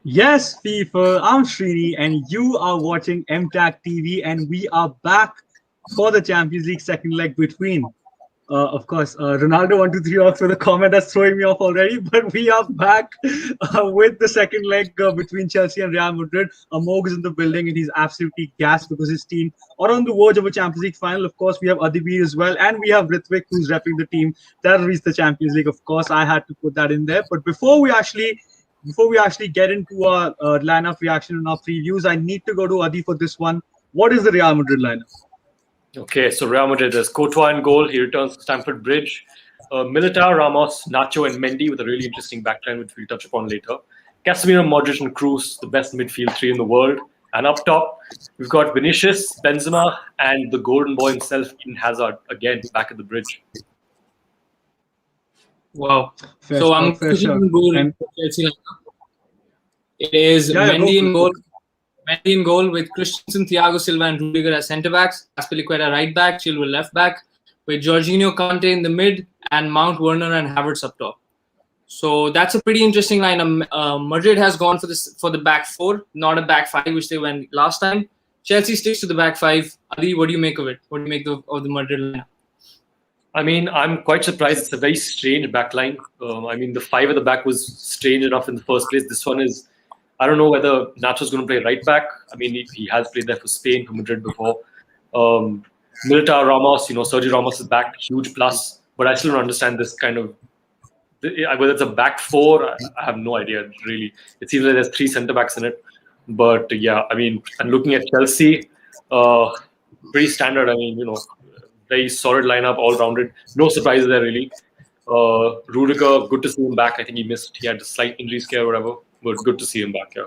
Yes, people, I'm Srini, and you are watching MTAG TV, and we are back for the Champions League second leg between, of course, Ronaldo 1 2 3 off with a comment that's throwing me off already, but we are back with the second leg between Chelsea and Real Madrid. Amogh is in the building, and he's absolutely gassed because his team are on the verge of a Champions League final. Of course, we have Adibir as well, and we have Ritvik, who's repping the team that reached the Champions League. Of course, I had to put that in there, but before we actually get into our lineup reaction and our previews, I need to go to Adi for this one. What is the Real Madrid lineup? Okay, so Real Madrid, there's Courtois in goal. He returns to Stamford Bridge. Militao, Ramos, Nacho, and Mendy with a really interesting backline, which we'll touch upon later. Casemiro, Modric, and Kroos, the best midfield three in the world. And up top, we've got Vinicius, Benzema, and the golden boy himself, Eden Hazard, again, back at the bridge. Wow. So I'm going goal in Chelsea lineup. It is Mendy in goal. Mendy in goal with Christensen, Thiago Silva, and Rudiger as centre backs. Azpilicueta right back, Chilwell left back, with Jorginho, Kante in the mid, and Mount, Werner, and Havertz up top. So that's a pretty interesting lineup. Madrid has gone for the back four, not a back five, which they went last time. Chelsea sticks to the back five. Ali, what do you make of it? What do you make of the Madrid lineup? I mean, I'm quite surprised. It's a very strange backline. The five at the back was strange enough in the first place. This one is, I don't know whether Nacho's going to play right back. I mean, he has played there for Spain, for Madrid before. Militao, Ramos, Sergio Ramos is back, huge plus. But I still don't understand this kind of, whether it's a back four, I have no idea, really. It seems like there's three centre-backs in it. But yeah, I mean, and looking at Chelsea, pretty standard. I mean, very solid lineup, all-rounded. No surprises there, really. Rudiger, good to see him back. I think he had a slight injury scare or whatever. But good to see him back, yeah.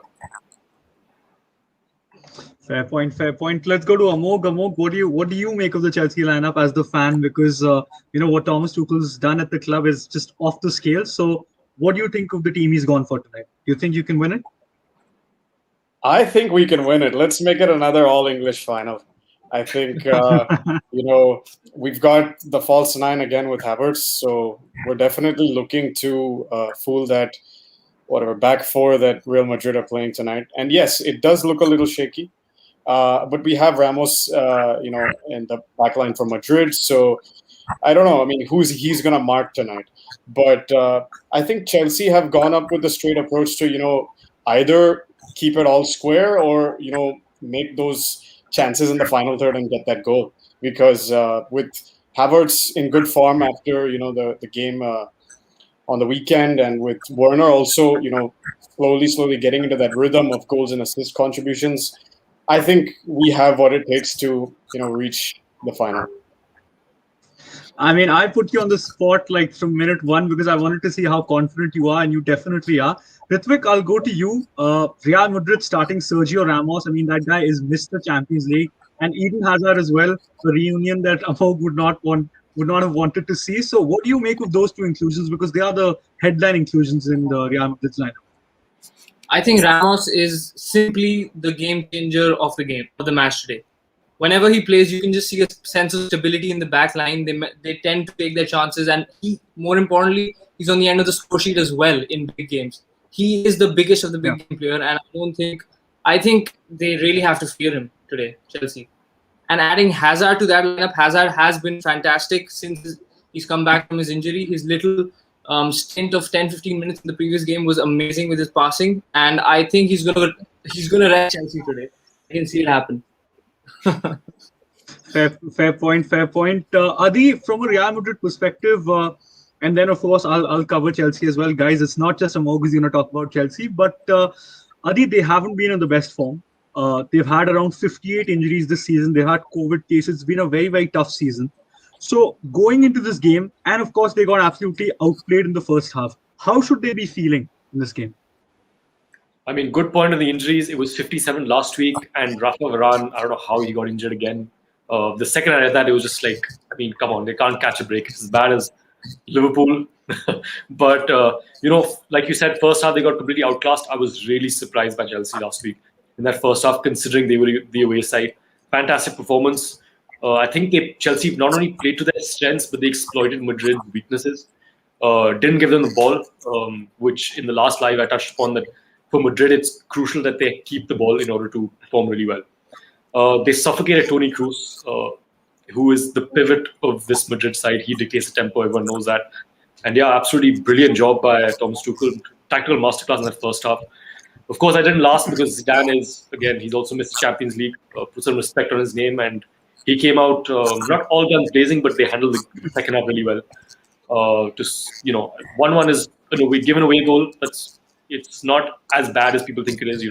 Fair point. Let's go to Amogh. Amogh, what do you make of the Chelsea lineup as the fan? Because what Thomas Tuchel's done at the club is just off the scale. So, what do you think of the team he's gone for tonight? Do you think you can win it? I think we can win it. Let's make it another all-English final. I think we've got the false nine again with Havertz, so we're definitely looking to fool that back four that Real Madrid are playing tonight. And yes, it does look a little shaky, but we have Ramos, in the back line for Madrid. So I don't know. I mean, he's going to mark tonight? But I think Chelsea have gone up with the straight approach to, either keep it all square or, make those chances in the final third and get that goal. Because with Havertz in good form after, the game on the weekend, and with Werner also, slowly getting into that rhythm of goals and assist contributions, I think we have what it takes to, reach the final. I mean, I put you on the spot from minute one because I wanted to see how confident you are, and you definitely are. Ritvik, I'll go to you. Real Madrid starting Sergio Ramos. I mean, that guy is Mr. Champions League, and Eden Hazard as well. The reunion that Amogh would not have wanted to see. So what do you make of those two inclusions? Because they are the headline inclusions in the Real Madrid lineup. I think Ramos is simply the game changer of the match today. Whenever he plays, you can just see a sense of stability in the back line. They tend to take their chances, and more importantly, he's on the end of the score sheet as well in big games. He is the biggest of the big game player, and I think they really have to fear him today, Chelsea. And adding Hazard to that lineup, Hazard has been fantastic since he's come back from his injury. His little stint of 10-15 minutes in the previous game was amazing with his passing, and I think he's gonna wreck Chelsea today. I can see it happen. Fair point. Adi, from a Real Madrid perspective, and then of course I'll cover Chelsea as well, guys. It's not just Amogh who's going to talk about Chelsea, but Adi, they haven't been in the best form. They've had around 58 injuries this season. They had COVID cases. It's been a very, very tough season. So going into this game, and of course they got absolutely outplayed in the first half. How should they be feeling in this game? I mean, good point on the injuries. It was 57 last week, and Rafa Varane, I don't know how he got injured again. The second I read that, it was just like, I mean, come on, they can't catch a break. It's as bad as Liverpool. But, like you said, first half they got completely outclassed. I was really surprised by Chelsea last week in that first half, considering they were the away side. Fantastic performance. I think Chelsea not only played to their strengths, but they exploited Madrid's weaknesses. Didn't give them the ball, which in the last live I touched upon that for Madrid, it's crucial that they keep the ball in order to perform really well. They suffocated Toni Kroos, who is the pivot of this Madrid side. He dictates the tempo, everyone knows that. And yeah, absolutely brilliant job by Thomas Tuchel. Tactical masterclass in the first half. Of course, I didn't last because Zidane is, again, he's also missed Champions League, put some respect on his name, and he came out not all guns blazing, but they handled the second half really well. 1-1 is, we've given away a goal. It's not as bad as people think it is.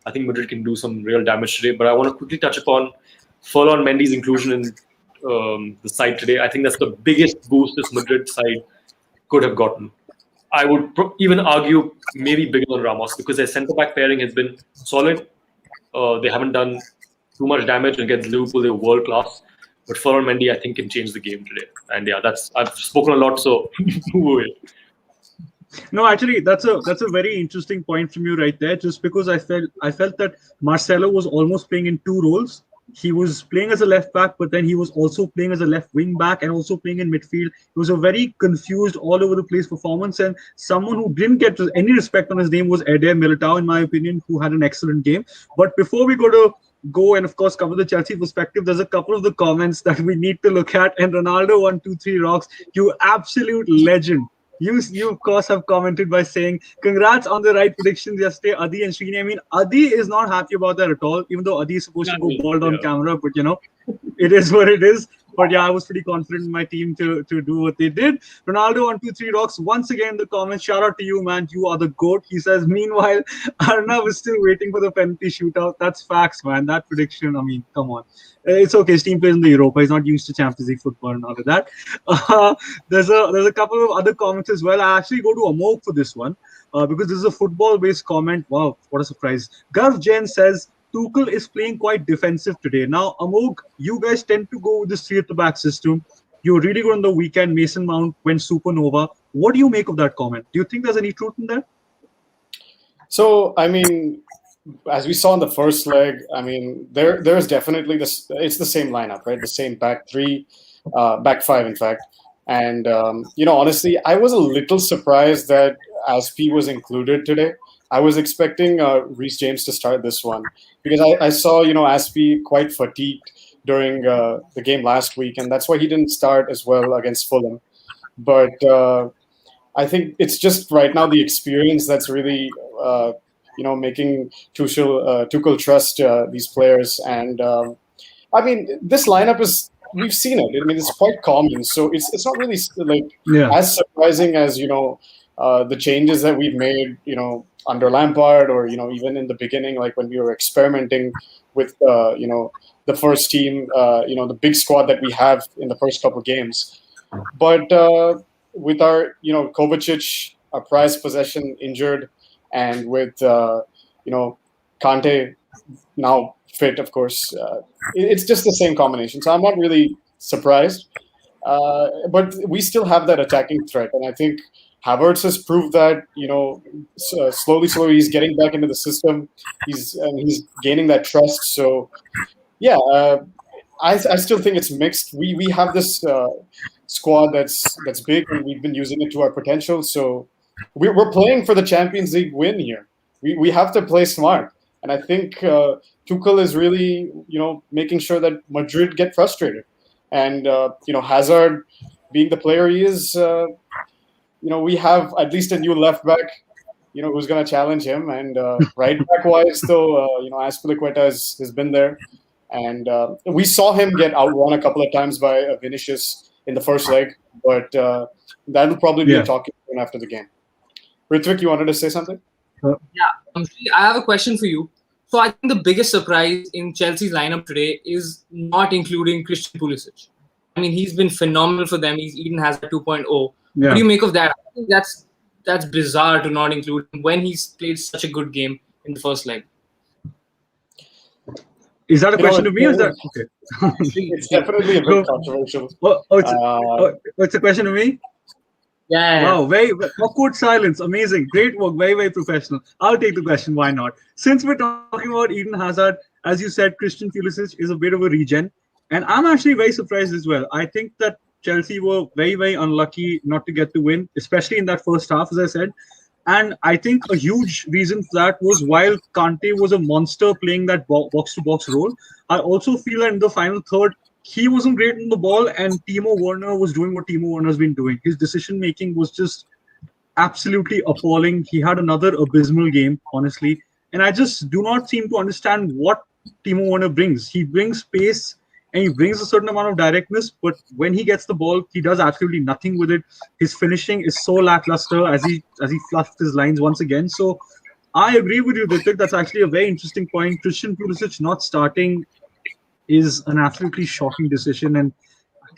I think Madrid can do some real damage today. But I want to quickly touch upon Ferland Mendy's inclusion in the side today. I think that's the biggest boost this Madrid side could have gotten. I would even argue maybe bigger than Ramos because their centre-back pairing has been solid. They haven't done too much damage against Liverpool. They're world-class. But Ferland Mendy, I think, can change the game today. And yeah, I've spoken a lot, so move away. No, actually, that's a very interesting point from you right there. Just because I felt that Marcelo was almost playing in two roles. He was playing as a left back, but then he was also playing as a left wing back and also playing in midfield. It was a very confused, all over the place performance. And someone who didn't get any respect on his name was Eder Militao, in my opinion, who had an excellent game. But before we go and of course cover the Chelsea perspective, there's a couple of the comments that we need to look at. And Ronaldo123 rocks, you absolute legend. You of course have commented by saying, congrats on the right predictions yesterday, Adi and Srini. I mean, Adi is not happy about that at all, even though Adi is supposed to go bald on camera, but it is what it is. But yeah, I was pretty confident in my team to do what they did. Ronaldo123 rocks once again in the comments. Shout out to you, man. You are the GOAT. He says, meanwhile, Arnav is still waiting for the penalty shootout. That's facts, man. That prediction, I mean, come on. It's okay. His team plays in the Europa. He's not used to Champions League football and all of that. There's a couple of other comments as well. I actually go to Amogh for this one because this is a football-based comment. Wow, what a surprise. Garv Jain says, Tuchel is playing quite defensive today. Now, Amogh, you guys tend to go with this 3 at the back system. You're really good on the weekend. Mason Mount went supernova. What do you make of that comment? Do you think there's any truth in that? So, I mean, as we saw in the first leg, I mean, there's definitely this. It's the same lineup, right? The same back three, back five, in fact. And honestly, I was a little surprised that Aspi was included today. I was expecting Reece James to start this one because I saw Aspi quite fatigued during the game last week, and that's why he didn't start as well against Fulham. But I think it's just right now the experience that's really making Tuchel trust these players. And I mean, this lineup we've seen it. I mean, it's quite common, so it's not really as surprising as the changes that we've made under Lampard, or even in the beginning, like when we were experimenting with the first team, the big squad that we have in the first couple of games. But with our Kovacic, our prized possession, injured, and with Kante now fit, of course, it's just the same combination. So I'm not really surprised, but we still have that attacking threat, and I think Havertz has proved that slowly he's getting back into the system. He's gaining that trust. So yeah, I still think it's mixed. We have this squad that's big, and we've been using it to our potential. So we're playing for the Champions League win here. We have to play smart, and I think Tuchel is really making sure that Madrid get frustrated, and Hazard being the player he is. We have at least a new left back, who's going to challenge him. And right back wise, though, Azpilicueta has been there. And we saw him get outrun a couple of times by Vinicius in the first leg. But that'll probably be a talking point after the game. Ritvik, you wanted to say something? Yeah, I have a question for you. So I think the biggest surprise in Chelsea's lineup today is not including Christian Pulisic. I mean, he's been phenomenal for them. He's Eden Hazard 2.0. Yeah. What do you make of that? I think that's bizarre to not include him when he's played such a good game in the first leg. Is that a question to me? Or is that okay? It's definitely a bit controversial. It's a question to me? Yeah. Wow, very awkward silence. Amazing. Great work. Very, very professional. I'll take the question. Why not? Since we're talking about Eden Hazard, as you said, Christian Pulisic is a bit of a regen. And I'm actually very surprised as well. I think that Chelsea were very, very unlucky not to get the win, especially in that first half, as I said. And I think a huge reason for that was while Kante was a monster playing that box to box role, I also feel that in the final third, he wasn't great in the ball, and Timo Werner was doing what Timo Werner's been doing. His decision making was just absolutely appalling. He had another abysmal game, honestly. And I just do not seem to understand what Timo Werner brings. He brings pace and he brings a certain amount of directness, but when he gets the ball, he does absolutely nothing with it. His finishing is so lackluster as he fluffed his lines once again. So I agree with you, Ritvik. That's actually a very interesting point. Christian Pulisic not starting is an absolutely shocking decision. And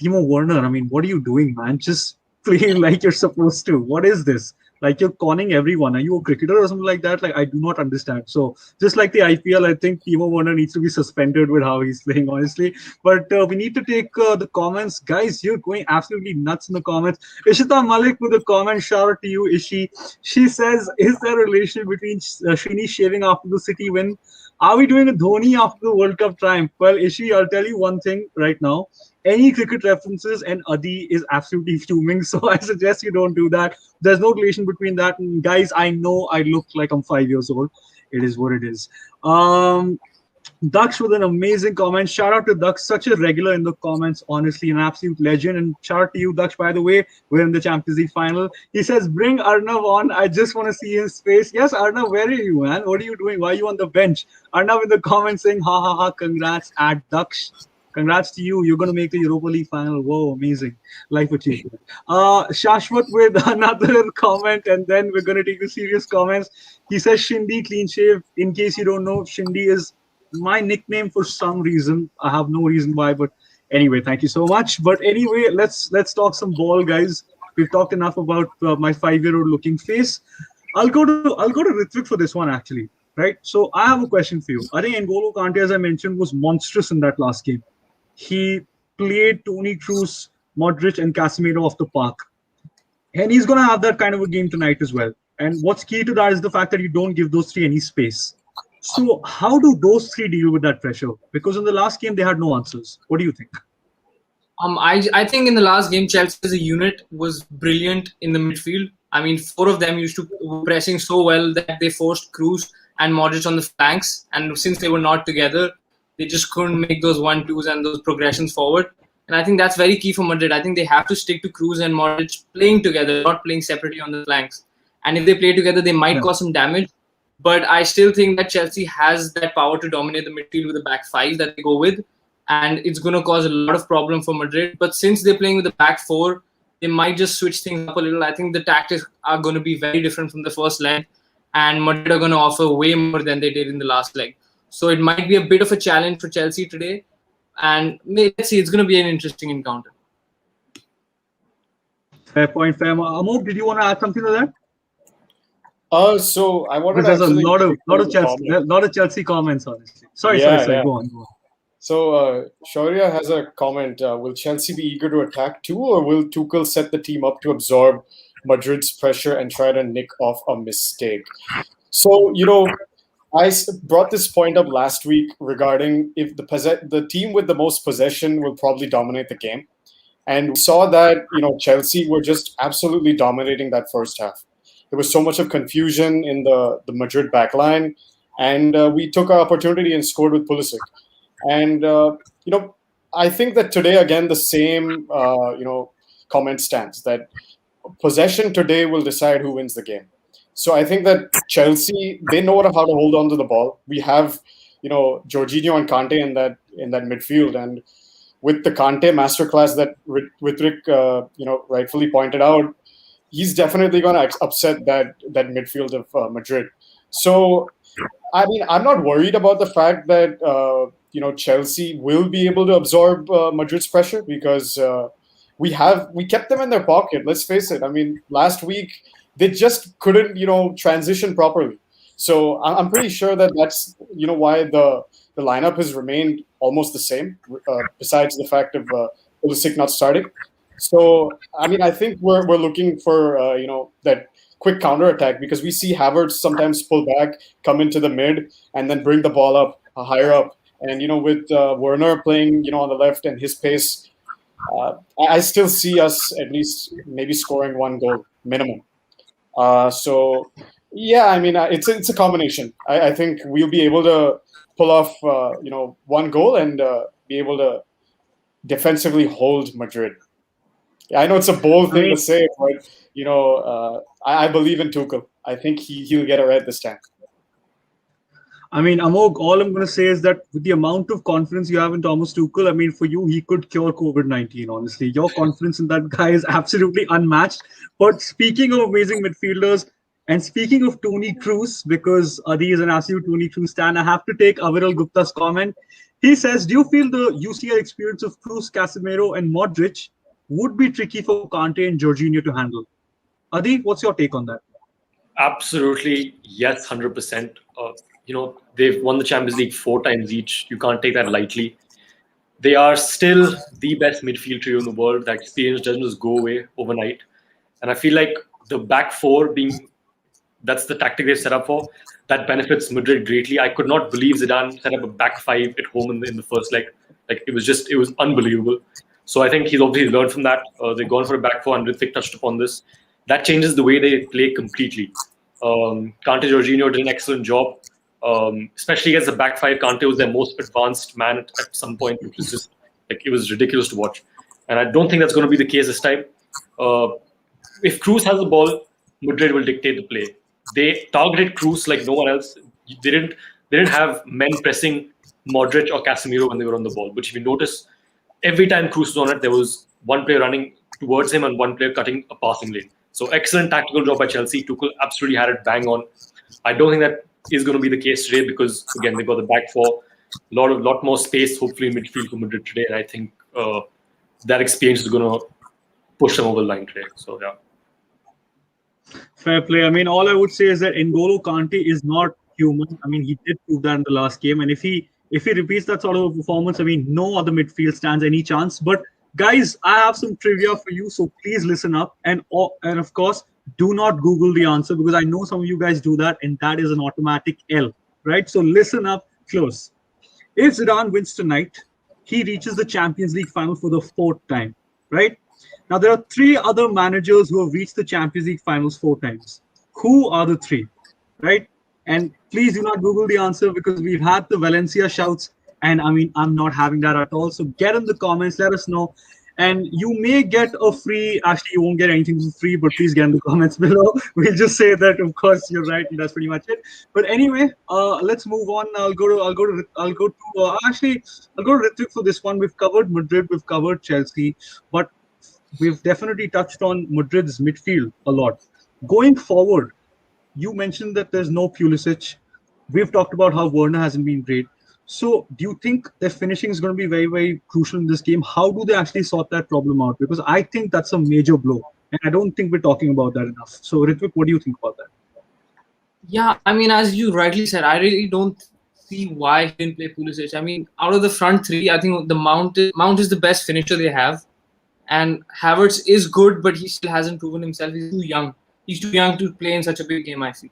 Timo Werner, I mean, what are you doing, man? Just play like you're supposed to. What is this? Like you're conning everyone. Are you a cricketer or something like that? Like I do not understand. So just like the IPL, I think Timo Werner needs to be suspended with how he's playing, honestly. But we need to take the comments, guys. You're going absolutely nuts in the comments. Ishita Malik with a comment. Shout out to you, Ishi. She says, "Is there a relation between Srini shaving after the City win? Are we doing a Dhoni after the World Cup triumph?" Well, Ishi, I'll tell you one thing right now, any cricket references and Adi is absolutely fuming. So I suggest you don't do that. There's no relation between that. And guys, I know I look like I'm 5 years old. It is what it is. Daksh with an amazing comment. Shout out to Daksh, such a regular in the comments, honestly, an absolute legend. And shout out to you, Daksh, by the way. We're in the Champions League final. He says, "Bring Arnav on. I just want to see his face." Yes, Arnav, where are you, man? What are you doing? Why are you on the bench? Arnav in the comments saying, "Ha ha ha, congrats at Daksh." Congrats to you. You're going to make the Europa League final. Whoa, amazing. Life achievement. Shashwat with another comment, and then we're going to take the serious comments. He says, "Shindy clean shave." In case you don't know, Shindy is my nickname for some reason. I have no reason why, but anyway, thank you so much. But anyway, let's talk some ball, guys. We've talked enough about my 5-year-old looking face. I'll go to Ritvik for this one actually. Right. So I have a question for you. I think N'Golo Kante, as I mentioned, was monstrous in that last game. He played Tony Kroos, Modric, and Casemiro off the park. And he's going to have that kind of a game tonight as well. And what's key to that is the fact that you don't give those three any space. So, how do those three deal with that pressure? Because in the last game, they had no answers. What do you think? I think in the last game, Chelsea as a unit was brilliant in the midfield. I mean, four of them used to were pressing so well that they forced Kroos and Modric on the flanks. And since they were not together, they just couldn't make those 1-2s and those progressions forward. And I think that's very key for Madrid. I think they have to stick to Kroos and Modric playing together, not playing separately on the flanks. And if they play together, they might cause some damage. But I still think that Chelsea has that power to dominate the midfield with the back five that they go with. And it's going to cause a lot of problem for Madrid. But since they're playing with the back four, they might just switch things up a little. I think the tactics are going to be very different from the first leg. And Madrid are going to offer way more than they did in the last leg. So it might be a bit of a challenge for Chelsea today. And let's see, it's going to be an interesting encounter. Fair point, fair. Amogh, did you want to add something to that? So I wanted Because to there's actually a lot of Chelsea comments, honestly. Sorry. Go on. So Shaurya has a comment. Will Chelsea be eager to attack too, or will Tuchel set the team up to absorb Madrid's pressure and try to nick off a mistake? So, I brought this point up last week regarding if the team with the most possession will probably dominate the game. And we saw that, Chelsea were just absolutely dominating that first half. There was so much of confusion in the Madrid backline, and we took our opportunity and scored with Pulisic. And, I think that today, again, the same, comment stands that possession today will decide who wins the game. So I think that Chelsea, they know how to hold on to the ball. We have, Jorginho and Kante in that midfield. And with the Kante masterclass that Ritvik, rightfully pointed out, he's definitely going to upset that midfield of Madrid. So, I mean, I'm not worried about the fact that, Chelsea will be able to absorb Madrid's pressure because we kept them in their pocket. Let's face it. I mean, last week, they just couldn't, transition properly. So I'm pretty sure that that's, why the lineup has remained almost the same, besides the fact of Pulisic not starting. So, I mean, I think we're looking for, that quick counter-attack because we see Havertz sometimes pull back, come into the mid, and then bring the ball up, higher up. And, with Werner playing, on the left and his pace, I still see us at least maybe scoring one goal minimum. So yeah, I mean, it's a combination. I think we'll be able to pull off one goal and be able to defensively hold Madrid. I know it's a bold I thing mean, to say, but I believe in Tuchel. I think he'll get it right this time. Amogh, all I'm going to say is that with the amount of confidence you have in Thomas Tuchel, for you, he could cure COVID-19, honestly. Your confidence in that guy is absolutely unmatched. But speaking of amazing midfielders, and speaking of Tony Cruz, because Adi is an absolute Tony Cruz stan, I have to take Aviral Gupta's comment. He says, do you feel the UCL experience of Cruz, Casemiro, and Modric would be tricky for Kante and Jorginho to handle? Adi, what's your take on that? Absolutely, yes, 100%. They've won the Champions League 4 times each. You can't take that lightly. They are still the best midfield trio in the world. That experience doesn't just go away overnight. And I feel like the back four that's the tactic they've set up for, that benefits Madrid greatly. I could not believe Zidane set up a back 5 at home in the first leg. Like it was unbelievable. So I think he's obviously learned from that. They've gone for a back 4, and Ritvik touched upon this. That changes the way they play completely. Kante Jorginho did an excellent job. Especially against the back 5, Kante was their most advanced man at some point, which was just it was ridiculous to watch. And I don't think that's going to be the case this time. If Cruz has the ball, Madrid will dictate the play. They targeted Cruz like no one else. They didn't have men pressing Modric or Casemiro when they were on the ball. But if you notice, every time Cruz was on it, there was one player running towards him and one player cutting a passing lane. So excellent tactical job by Chelsea. Tuchel absolutely had it bang on. I don't think that is going to be the case today because again they got the back 4, lot more space hopefully in midfield for Madrid today, and I think that experience is going to push them over the line today. So yeah. Fair play. All I would say is that N'Golo Kante is not human. He did prove that in the last game, and if he repeats that sort of performance, no other midfield stands any chance. But guys, I have some trivia for you, so please listen up, and of course, do not Google the answer because I know some of you guys do that, and that is an automatic L, right? So listen up close. If Zidane wins tonight, he reaches the Champions League final for the 4th time, right? Now, there are 3 other managers who have reached the Champions League finals 4 times. Who are the 3, right? And please do not Google the answer because we've had the Valencia shouts, and I'm not having that at all. So get in the comments, let us know. And you may get a free, actually you won't get anything for free, but please get in the comments below. We'll just say that, of course, you're right, and that's pretty much it. But anyway, let's move on. I'll go to Ritvik for this one. We've covered Madrid, we've covered Chelsea, but we've definitely touched on Madrid's midfield a lot. Going forward, you mentioned that there's no Pulisic. We've talked about how Werner hasn't been great. So do you think their finishing is going to be very, very crucial in this game? How do they actually sort that problem out? Because I think that's a major blow. And I don't think we're talking about that enough. So Ritvik, what do you think about that? Yeah, as you rightly said, I really don't see why he didn't play Pulisic. Out of the front 3, I think the Mount is the best finisher they have. And Havertz is good, but he still hasn't proven himself. He's too young. He's too young to play in such a big game, I feel.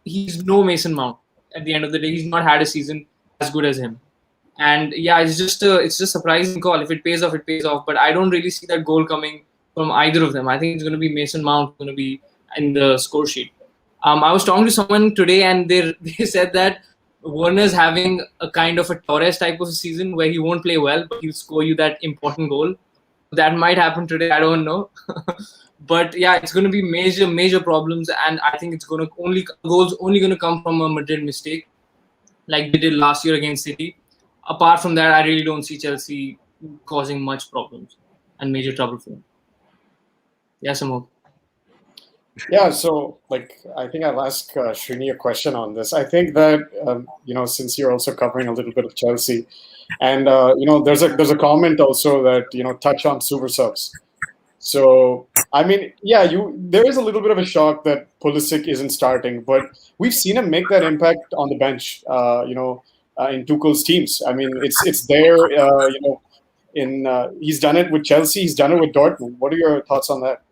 He's no Mason Mount. At the end of the day, he's not had a season as good as him. And yeah, it's just a surprising call. If it pays off, it pays off. But I don't really see that goal coming from either of them. I think it's going to be Mason Mount going to be in the score sheet. I was talking to someone today, and they said that Werner's having a kind of a Torres type of a season where he won't play well, but he'll score you that important goal. That might happen today. I don't know. But yeah, it's going to be major problems, and I think it's going to goals only going to come from a Madrid mistake, like they did last year against City. Apart from that, I really don't see Chelsea causing much problems and major trouble for them. Yes, Amogh. Yeah, so I think I'll ask Srini a question on this. I think that since you're also covering a little bit of Chelsea, and there's a comment also that touch on super subs. So there is a little bit of a shock that Pulisic isn't starting, but we've seen him make that impact on the bench. In Tuchel's teams. It's there. He's done it with Chelsea. He's done it with Dortmund. What are your thoughts on that?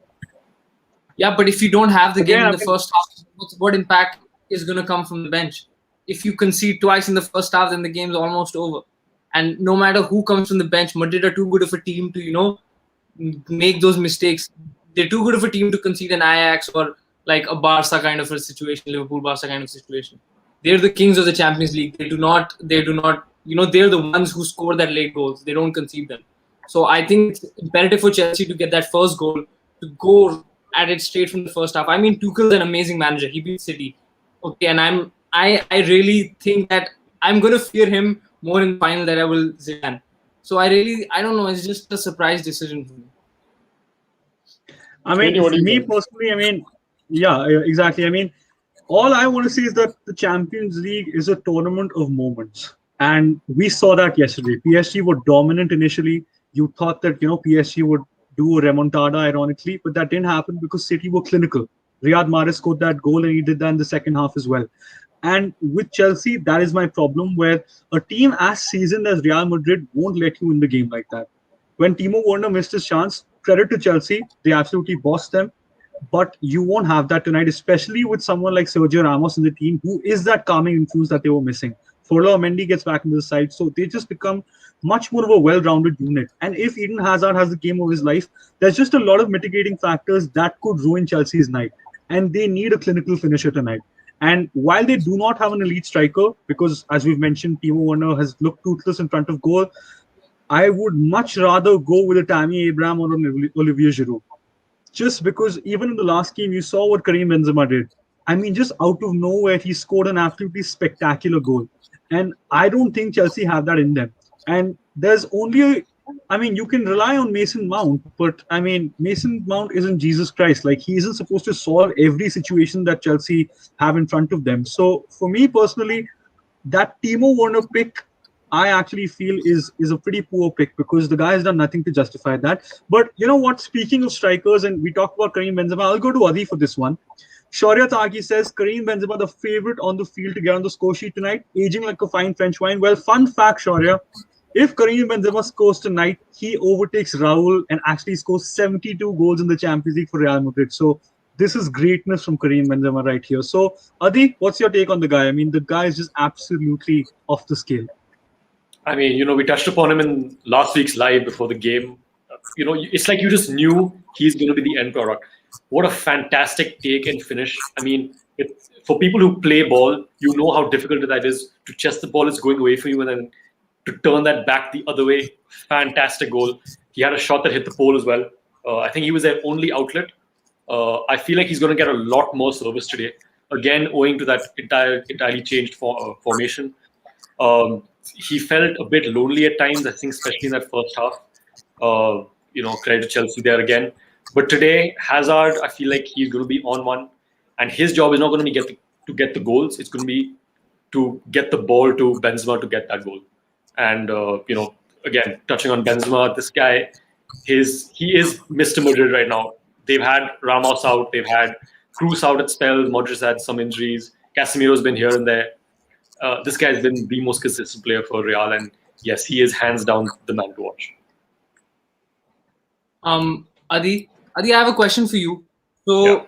Yeah, but if you don't have the game in the first half, what impact is going to come from the bench? If you concede twice in the first half, then the game's almost over. And no matter who comes from the bench, Madrid are too good of a team to make those mistakes. they're too good of a team to concede an Ajax or like a Barca kind of a situation, Liverpool Barca kind of situation. They're the kings of the Champions League. They do not, they're the ones who score that late goals. They don't concede them. So I think it's imperative for Chelsea to get that first goal, to go at it straight from the first half. I mean, Tuchel's an amazing manager. He beat City. Okay, and I really think that I'm going to fear him more in the final than I will Zidane. So I don't know. It's just a surprise decision for me. I mean, me personally, I mean, yeah, exactly. I mean, all I want to say is that the Champions League is a tournament of moments. And we saw that yesterday. PSG were dominant initially. You thought that, PSG would do a remontada, ironically, but that didn't happen because City were clinical. Riyad Mahrez scored that goal and he did that in the second half as well. And with Chelsea, that is my problem, where a team as seasoned as Real Madrid won't let you win the game like that. When Timo Werner missed his chance, credit to Chelsea, they absolutely bossed them. But you won't have that tonight, especially with someone like Sergio Ramos in the team, who is that calming influence that they were missing. Ferland Mendy gets back into the side, so they just become much more of a well-rounded unit. And if Eden Hazard has the game of his life, there's just a lot of mitigating factors that could ruin Chelsea's night. And they need a clinical finisher tonight. And while they do not have an elite striker, because as we've mentioned, Timo Werner has looked toothless in front of goal, I would much rather go with a Tammy Abraham or an Olivier Giroud. Just because even in the last game, you saw what Karim Benzema did. I mean, just out of nowhere, he scored an absolutely spectacular goal. And I don't think Chelsea have that in them. And there's only you can rely on Mason Mount, but I mean, Mason Mount isn't Jesus Christ. Like, he isn't supposed to solve every situation that Chelsea have in front of them. So for me personally, that Timo Werner pick, I actually feel is a pretty poor pick because the guy has done nothing to justify that. But you know what? Speaking of strikers, and we talked about Karim Benzema, I'll go to Adi for this one. Shaurya Tagi says Karim Benzema the favorite on the field to get on the score sheet tonight, aging like a fine French wine. Well, fun fact, Shaurya, if Karim Benzema scores tonight, he overtakes Raul and actually scores 72 goals in the Champions League for Real Madrid. So this is greatness from Karim Benzema right here. So Adi, what's your take on the guy? I mean, the guy is just absolutely off the scale. I mean, we touched upon him in last week's live before the game. It's like you just knew he's going to be the end product. What a fantastic take and finish. I mean, for people who play ball, you know how difficult that is to chest the ball is going away from you and then to turn that back the other way. Fantastic goal. He had a shot that hit the pole as well. I think he was their only outlet. I feel like he's going to get a lot more service today. Again, owing to that entirely changed formation. He felt a bit lonely at times, I think, especially in that first half. Credit to Chelsea there again. But today, Hazard, I feel like he's going to be on one. And his job is not going to be to get the goals. It's going to be to get the ball to Benzema to get that goal. And, again, touching on Benzema, this guy, he is Mr. Madrid right now. They've had Ramos out. They've had Cruz out at spells. Modric had some injuries. Casemiro's been here and there. This guy's been the most consistent player for Real. And, yes, he is hands down the man to watch. Adi, I have a question for you. So, yeah.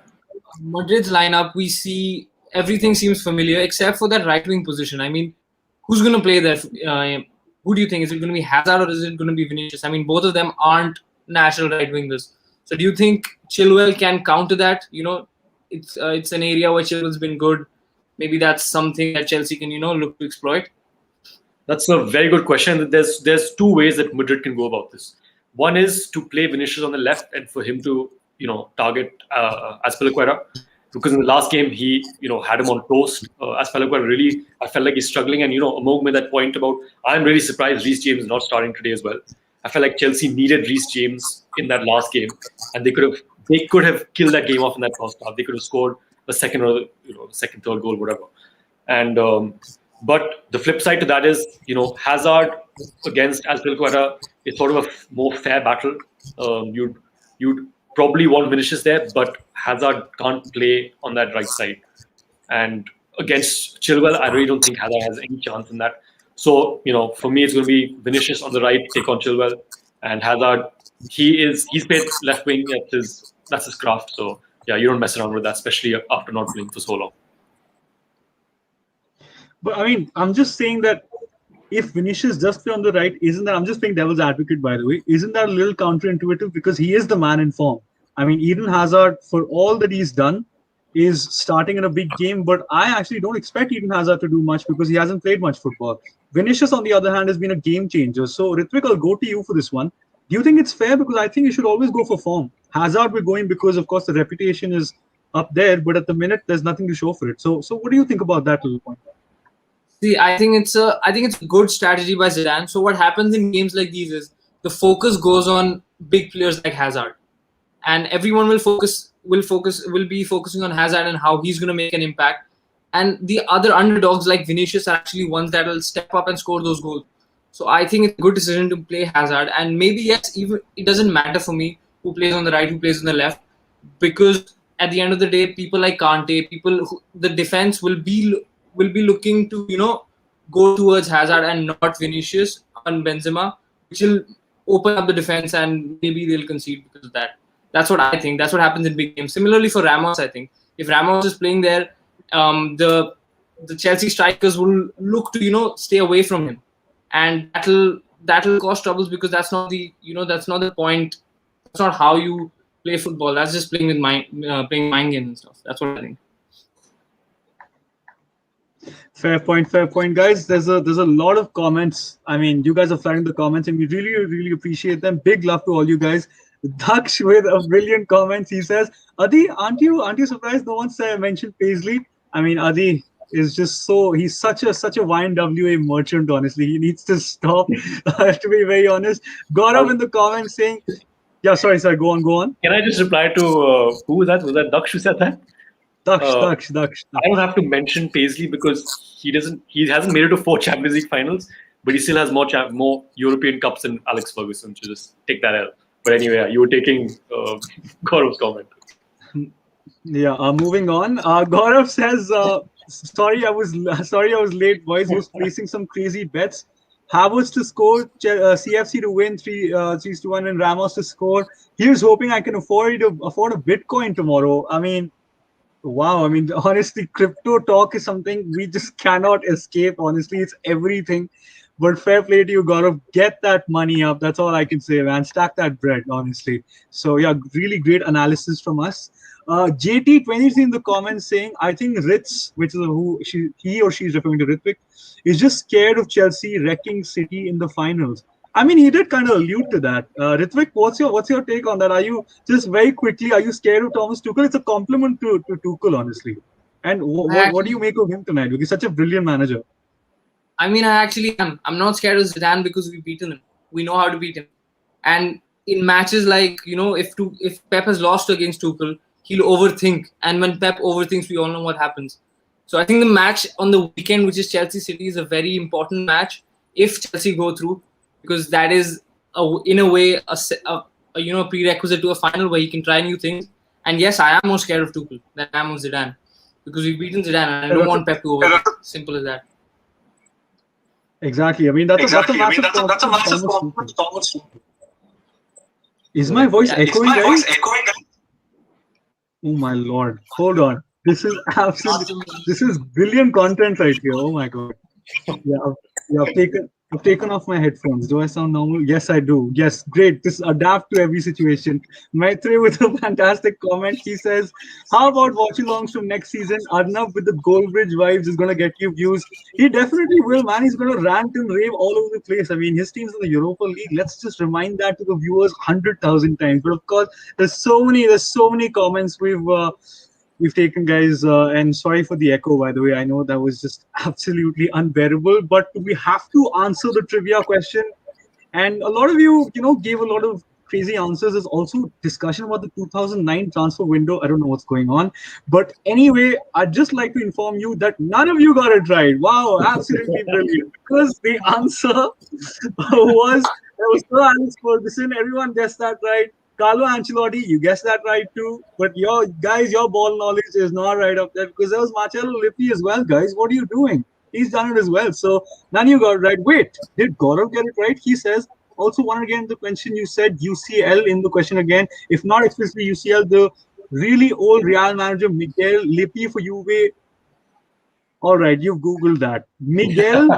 Madrid's lineup, we see everything seems familiar except for that right-wing position. I mean, who's going to play there? Who do you think? Is it going to be Hazard or is it going to be Vinicius? I mean, both of them aren't natural right-wingers. So do you think Chilwell can counter that? It's an area where Chilwell's been good. Maybe that's something that Chelsea can, look to exploit. That's a very good question. There's two ways that Madrid can go about this. One is to play Vinicius on the left and for him to, target Azpilicueta. Because in the last game, he, had him on toast. Azpilicueta really, I felt like he's struggling. And, Amogh made that point about, I'm really surprised Reece James is not starting today as well. I felt like Chelsea needed Reece James in that last game. And they could have killed that game off in that first half. They could have scored a second or, second, third goal, whatever. And, but the flip side to that is, Hazard against Azpilicueta is sort of a more fair battle. You'd probably want Vinicius there, but Hazard can't play on that right side. And against Chilwell, I really don't think Hazard has any chance in that. So, for me, it's going to be Vinicius on the right, take on Chilwell. And Hazard, he's played left wing. That's his craft. So, yeah, you don't mess around with that, especially after not playing for so long. But, I mean, I'm just saying that if Vinicius does play on the right, I'm just playing devil's advocate, by the way, isn't that a little counterintuitive? Because he is the man in form. I mean, Eden Hazard, for all that he's done, is starting in a big game, but I actually don't expect Eden Hazard to do much because he hasn't played much football. Vinicius, on the other hand, has been a game changer. So, Ritvik, I'll go to you for this one. Do you think it's fair? Because I think you should always go for form. Hazard, we're going because, of course, the reputation is up there, but at the minute, there's nothing to show for it. So what do you think about that little point? See, I think it's a good strategy by Zidane. So what happens in games like these is the focus goes on big players like Hazard, and everyone will be focusing on Hazard and how he's going to make an impact. And the other underdogs like Vinicius are actually ones that will step up and score those goals. So I think it's a good decision to play Hazard. And maybe yes, even it doesn't matter for me who plays on the right, who plays on the left, because at the end of the day, people like Kante, the defense will be looking to go towards Hazard and not Vinicius and Benzema, which will open up the defense and maybe they'll concede because of that. That's what I think. That's what happens in big games. Similarly for Ramos, I think if Ramos is playing there, the Chelsea strikers will look to stay away from him, and that'll cause troubles because that's not the point. That's not how you play football. That's just playing with playing mind games and stuff. That's what I think. Fair point, guys. There's a lot of comments. I mean, you guys are flooding the comments, and we really appreciate them. Big love to all you guys. Daksh with a brilliant comment. He says, "Adi, aren't you surprised no one's mentioned Paisley?" I mean, Adi is just he's such a YNWA merchant. Honestly, he needs to stop. I have to be very honest. Gaurav in the comments saying, "Yeah, sorry, go on." Can I just reply to who was that? Was that Daksh who said that? Daksh. I don't have to mention Paisley because he hasn't made it to 4 Champions League finals, but he still has more European Cups than Alex Ferguson. So just take that out. But anyway, you were taking Gaurav's comment. Yeah, moving on. Gaurav says, "Sorry, I was late, boys. Was placing some crazy bets. Havertz to score, CFC to win 3-1, and Ramos to score. He was hoping I can afford a Bitcoin tomorrow. I mean, wow. I mean, honestly, crypto talk is something we just cannot escape. Honestly, it's everything. But fair play to you, Gaurav. Get that money up. That's all I can say, man. Stack that bread, honestly. So yeah, really great analysis from us. JT23 in the comments saying, I think Ritz, which is he or she is referring to Ritvik, is just scared of Chelsea wrecking City in the finals. I mean, he did kind of allude to that. Ritvik, what's your take on that? Are you just very quickly? Are you scared of Thomas Tuchel? It's a compliment to Tuchel, honestly. And what do you make of him tonight? Because he's such a brilliant manager. I mean, I actually am. I'm not scared of Zidane because we've beaten him. We know how to beat him. And in matches like if Pep has lost against Tuchel, he'll overthink. And when Pep overthinks, we all know what happens. So I think the match on the weekend, which is Chelsea City, is a very important match if Chelsea go through, because that is in a way a prerequisite to a final where he can try new things. And yes, I am more scared of Tuchel than I am of Zidane because we've beaten Zidane and I don't want Pep to overthink. Simple as that. Exactly. I mean, that's a massive compliment to Thomas Tuchel. Is my voice echoing, guys? Oh my lord! Hold on. This is brilliant content right here. Oh my god! Yeah, I've taken off my headphones. Do I sound normal? Yes, I do. Yes, great. Just adapt to every situation. Maitre with a fantastic comment. He says, "How about watch-alongs from next season? Arnav with the Goldbridge vibes is gonna get you views. He definitely will, man. He's gonna rant and rave all over the place. I mean, his team's in the Europa League. Let's just remind that to the viewers 100,000 times. But of course, there's so many comments we've taken, guys, and sorry for the echo, by the way. I know that was just absolutely unbearable, but we have to answer the trivia question, and a lot of you gave a lot of crazy answers. There's also discussion about the 2009 transfer window. I don't know what's going on, but anyway, I'd just like to inform you that none of you got it right. Wow, absolutely brilliant, because the answer was Sir Alex Ferguson. Everyone guessed that right. Carlo Ancelotti, you guessed that right too. But your ball knowledge is not right up there, because there was Marcello Lippi as well, guys. What are you doing? He's done it as well. So none of you got it right. Wait, did Gaurav get it right? He says, also one again the question, you said UCL in the question again. If not explicitly UCL, the really old Real manager Miguel Lippi for Juve. All right, you've Googled that. Miguel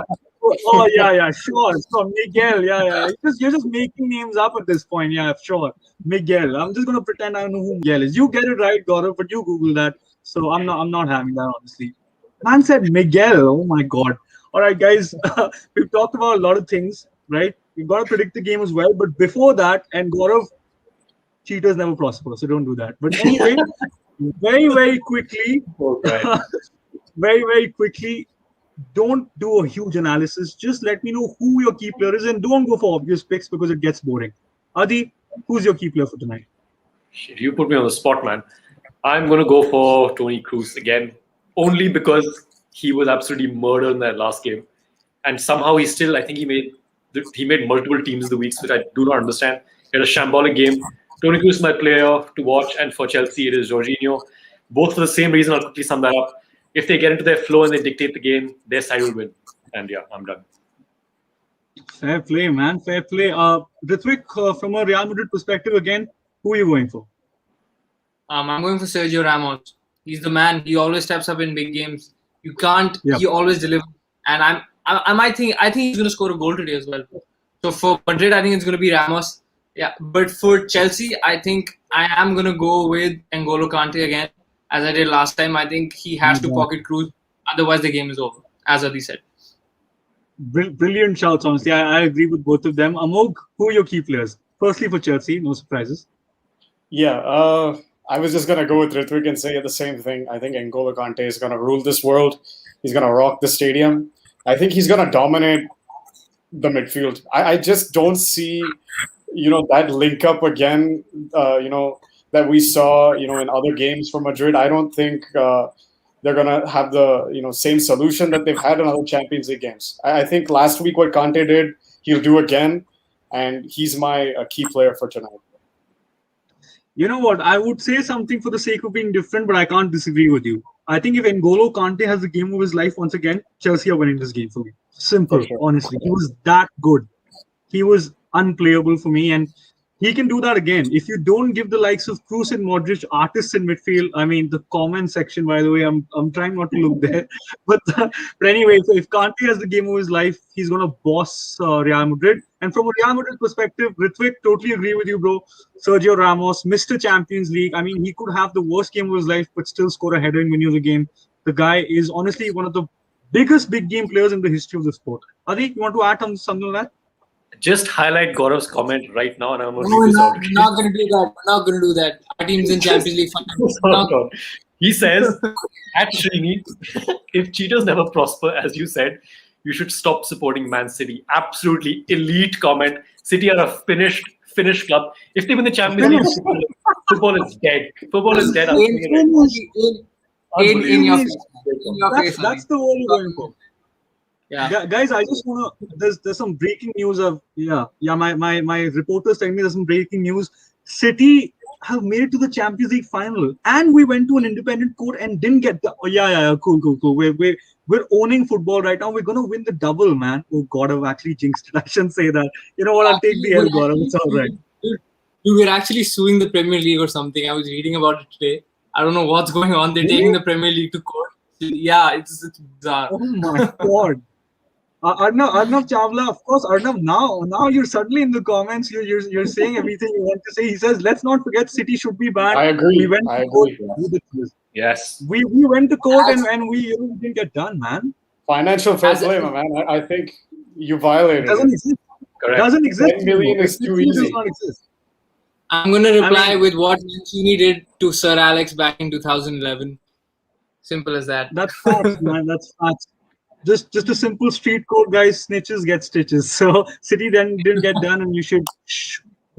Oh yeah, sure. Miguel, yeah. You're just making names up at this point. Yeah, sure. Miguel. I'm just gonna pretend I know who Miguel is. You get it right, Gaurav, but you Google that. So I'm not having that, honestly. Man said Miguel. Oh my god. All right, guys. We've talked about a lot of things, right? We've got to predict the game as well. But before that, and Gaurav, cheaters never prosper, so don't do that. But anyway, very quickly, Okay. very quickly, don't do a huge analysis. Just let me know who your key player is and don't go for obvious picks because it gets boring. Adi, who's your key player for tonight? Shit, you put me on the spot, man. I'm going to go for Tony Cruz again, only because he was absolutely murdered in that last game. And somehow he still, I think he made multiple teams of the weeks, which I do not understand. He had a shambolic game. Tony Cruz is my player to watch, and for Chelsea, it is Jorginho. Both for the same reason. I'll quickly sum that up. If they get into their flow and they dictate the game, their side will win. And yeah, I'm done. Fair play, man. Fair play. Ritvik, from a Real Madrid perspective, again, who are you going for? I'm going for Sergio Ramos. He's the man. He always steps up in big games. You can't. Yep. He always delivers. And I think he's going to score a goal today as well. So for Madrid, I think it's going to be Ramos. Yeah, but for Chelsea, I think I am going to go with N'Golo Kante again, as I did last time. I think he has to pocket Cruz. Otherwise, the game is over, as Adi said. Brilliant shouts, honestly. I agree with both of them. Amogh, who are your key players? Firstly, for Chelsea, no surprises. Yeah, I was just going to go with Ritvik and say the same thing. I think N'Golo Kante is going to rule this world. He's going to rock the stadium. I think he's going to dominate the midfield. I just don't see, that link up again, that we saw, in other games for Madrid. I don't think they're going to have the, same solution that they've had in other Champions League games. I think last week what Kante did, he'll do again. And he's my key player for tonight. You know what? I would say something for the sake of being different, but I can't disagree with you. I think if N'Golo Kante has the game of his life once again, Chelsea are winning this game for me. Simple, For sure. Honestly. He was that good. He was unplayable for me, and he can do that again. If you don't give the likes of Kroos and Modric artists in midfield, I mean, the comment section, by the way, I'm trying not to look there. But anyway, so if Kante has the game of his life, he's going to boss Real Madrid. And from a Real Madrid perspective, Ritvik, totally agree with you, bro. Sergio Ramos, Mr. Champions League. I mean, he could have the worst game of his life, but still score a header and win you the game. The guy is honestly one of the biggest big game players in the history of the sport. Adi, you want to add something like that? Just highlight Gaurav's comment right now, and I'm going to No, read this out. we're not going to do that. We're not going to do that. Our team's in Champions League final. He says, at Srini, if cheaters never prosper, as you said, you should stop supporting Man City. Absolutely elite comment. City are a finished club. If they win the Champions League, football is dead. Football is dead. In your face. That's the word you're going for. Yeah. Guys, I just want to. There's some breaking news of my reporters telling me there's some breaking news. City have made it to the Champions League final, and we went to an independent court and didn't get the. Cool. We're owning football right now. We're gonna win the double, man. Oh God, I've actually jinxed it. I shouldn't say that. You know what? I'll take the L, Gaurav. It's all right. We were actually suing the Premier League or something. I was reading about it today. I don't know what's going on. They're taking the Premier League to court. Yeah, it's bizarre. Oh my God. Arnav Chawla, of course, Arnav, now you're suddenly in the comments, you're saying everything you want to say. He says, let's not forget City should be banned. I agree. I agree. Yes. We went to court and we didn't get done, man. Financial fair play, my man. I think you violated it. Doesn't exist. Correct. Doesn't exist. 10 million is too easy. Does not exist. I'm going to reply with what Srini did to Sir Alex back in 2011. Simple as that. That's facts, man. That's facts. Just a simple street code, guys. Snitches get stitches. So City then didn't get done, and you should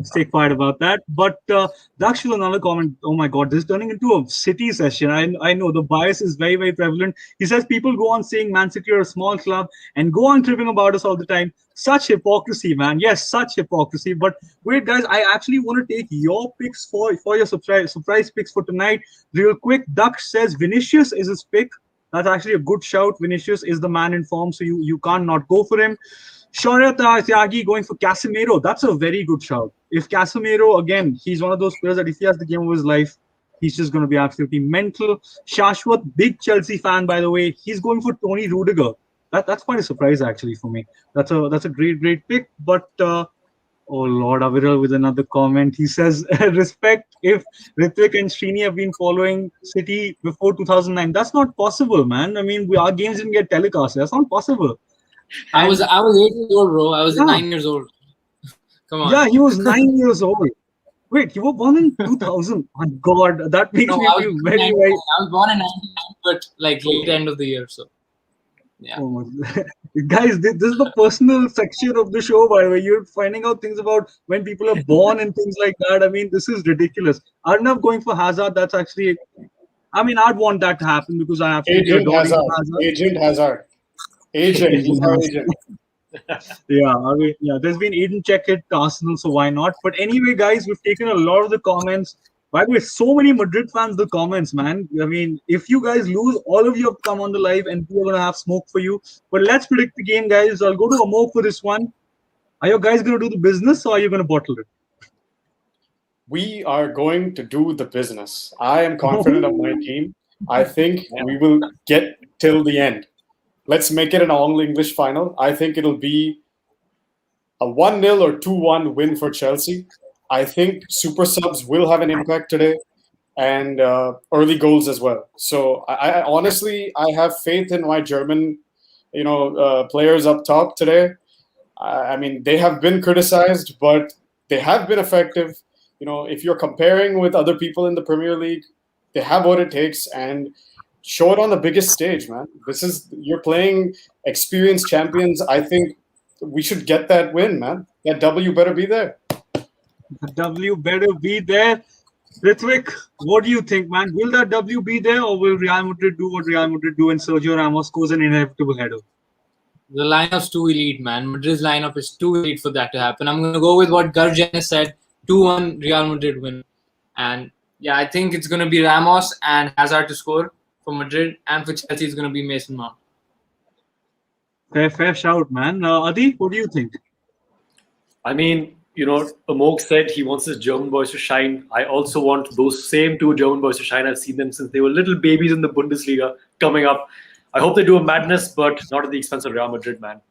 stay quiet about that. But Dakshil, another comment. Oh my God, this is turning into a City session. I know the bias is very, very prevalent. He says people go on saying Man City are a small club and go on tripping about us all the time. Such hypocrisy, man. Yes, such hypocrisy. But wait, guys, I actually want to take your picks for your surprise picks for tonight. Real quick, Daksh says Vinicius is his pick. That's actually a good shout. Vinicius is the man in form, so you can't not go for him. Shaurya Tyagi going for Casemiro. That's a very good shout. If Casemiro, again, he's one of those players that if he has the game of his life, he's just going to be absolutely mental. Shashwat, big Chelsea fan, by the way. He's going for Tony Rudiger. that's quite a surprise actually for me. That's a great pick. But oh Lord, Aviral with another comment. He says, respect if Ritvik and Srini have been following City before 2009. That's not possible, man. I mean, our games didn't get telecast. That's not possible. I was And 8 years old, bro. I was yeah, 9 years old. Come on. yeah, he was 9 years old. Wait, you were born in 2000? My God, that makes No, me I was feel born in very, 99. very. I was born in 99, but like late end of the year. So yeah. Oh my. Guys, this is the personal section of the show, by the way. You're finding out things about when people are born and things like that. I mean, this is ridiculous. Arnav going for Hazard, that's actually. I mean, I'd want that to happen because I absolutely Agent adore Hazard. Hazard. Agent Hazard. AJ. He's Asian our Hazard. agent. Yeah, I mean, yeah, there's been Aiden check it to Arsenal, so why not? But anyway, guys, we've taken a lot of the comments. By the way, so many Madrid fans, the comments, man. I mean, if you guys lose, all of you have come on the live and we're going to have smoke for you. But let's predict the game, guys. I'll go to Amogh for this one. Are you guys going to do the business or are you going to bottle it? We are going to do the business. I am confident of my team. I think we will get till the end. Let's make it an all English final. I think it'll be a 1-0 or 2-1 win for Chelsea. I think super subs will have an impact today and early goals as well. So I honestly, I have faith in my German, players up top today. I mean, they have been criticized, but they have been effective. If you're comparing with other people in the Premier League, they have what it takes and show it on the biggest stage, man. You're playing experienced champions. I think we should get that win, man. That W better be there. The W better be there. Ritvik, what do you think, man? Will that W be there or will Real Madrid do what Real Madrid do and Sergio Ramos scores an inevitable header? The lineup's too elite, man. Madrid's lineup is too elite for that to happen. I'm going to go with what Garjan said, 2-1 Real Madrid win. And yeah, I think it's going to be Ramos and Hazard to score for Madrid, and for Chelsea, it's going to be Mason Mount. Fair shout, man. Adi, what do you think? I mean, Amogh said he wants his German boys to shine. I also want those same two German boys to shine. I've seen them since they were little babies in the Bundesliga coming up. I hope they do a madness, but not at the expense of Real Madrid, man.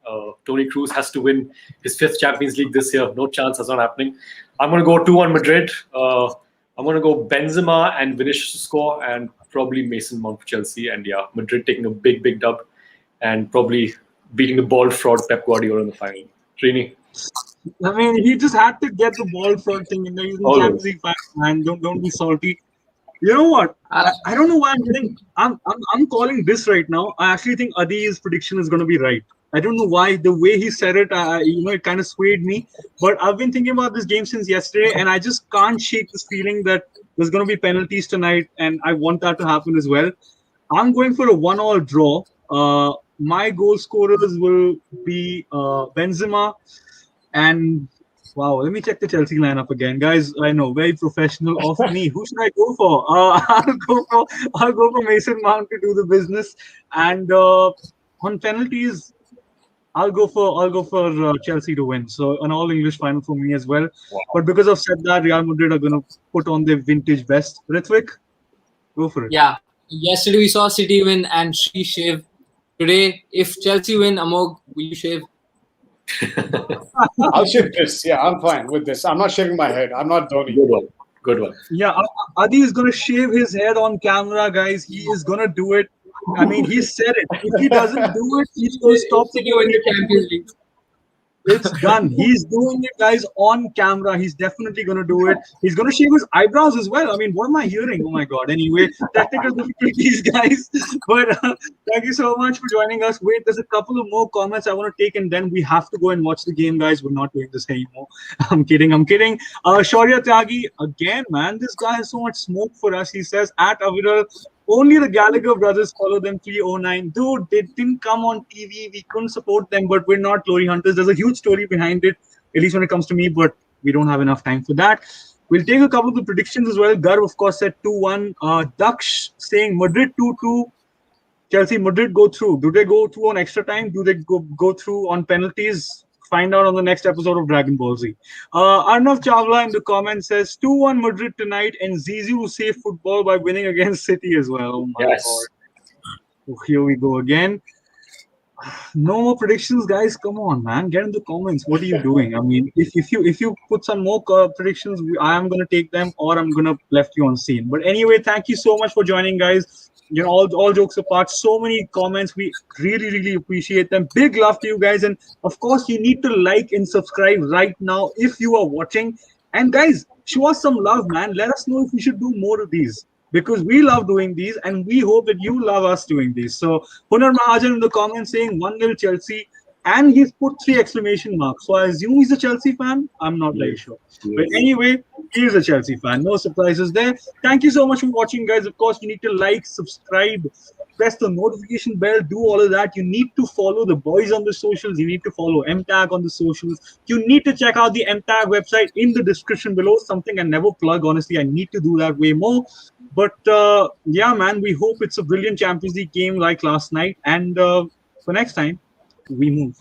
Toni Kroos has to win his 5th Champions League this year. No chance, that's not happening. I'm going to go 2-1 Madrid. I'm going to go Benzema and Vinicius to score, and probably Mason Mount for Chelsea. And yeah, Madrid taking a big dub and probably beating the ball fraud Pep Guardiola in the final. Srini? I mean, he just had to get the ball front thing in the Champions League final, man. Don't be salty. You know what? I don't know why I'm getting. I'm calling this right now. I actually think Adi's prediction is going to be right. I don't know why. The way he said it, it kind of swayed me. But I've been thinking about this game since yesterday, and I just can't shake this feeling that there's going to be penalties tonight, and I want that to happen as well. I'm going for a 1-1 draw. My goal scorers will be Benzema and. Wow, let me check the Chelsea lineup again, guys. I know, very professional of me. Who should I go for? I'll go for Mason Mount to do the business, and on penalties, I'll go for Chelsea to win. So an all English final for me as well. Wow. But because I've said that, Real Madrid are going to put on their vintage best. Ritvik, go for it. Yeah, yesterday we saw City win and she shave. Today, if Chelsea win, Amogh, will you shave? I'll shave this. Yeah, I'm fine with this. I'm not shaving my head. I'm not Dhoni. Good one. Yeah, Adi is going to shave his head on camera, guys. He is going to do it. I mean, he said it. If he doesn't do it, he's going to stop City win the Champions League. It's done. He's doing it, guys, on camera. He's definitely going to do it. He's going to shave his eyebrows as well. I mean, what am I hearing? Oh, my God. Anyway, technical difficulties, guys. But thank you so much for joining us. Wait, there's a couple of more comments I want to take, and then we have to go and watch the game, guys. We're not doing this anymore. I'm kidding. Shaurya Tyagi, again, man, this guy has so much smoke for us. He says, at Aviral, only the Gallagher brothers follow them 309. Dude, they didn't come on TV. We couldn't support them, but we're not glory hunters. There's a huge story behind it, at least when it comes to me, but we don't have enough time for that. We'll take a couple of the predictions as well. Garv, of course, said 2-1. Daksh saying Madrid 2-2. Chelsea, Madrid go through. Do they go through on extra time? Do they go through on penalties? Find out on the next episode of Dragon Ball Z. Arnav Chawla in the comments says 2-1 Madrid tonight, and Zizou will save football by winning against City as well. Oh my God. Oh, here we go again. No more predictions, guys. Come on, man. Get in the comments. What are you doing? I mean, if you put some more predictions, I am gonna take them, or I'm gonna left you on scene. But anyway, thank you so much for joining, guys. All jokes apart, so many comments. We really appreciate them. Big love to you guys, and of course, you need to like and subscribe right now if you are watching. And guys, show us some love, man. Let us know if we should do more of these because we love doing these, and we hope that you love us doing these. So Hunar Mahajan in the comments saying 1-0 Chelsea, and he's put 3 exclamation marks. So I assume he's a Chelsea fan. I'm not very sure. But anyway, he's a Chelsea fan. No surprises there. Thank you so much for watching, guys. Of course, you need to like, subscribe, press the notification bell, do all of that. You need to follow the boys on the socials. You need to follow MTAG on the socials. You need to check out the MTAG website in the description below. Something I never plug, honestly. I need to do that way more. But yeah, man, we hope it's a brilliant Champions League game like last night. And for next time, we move.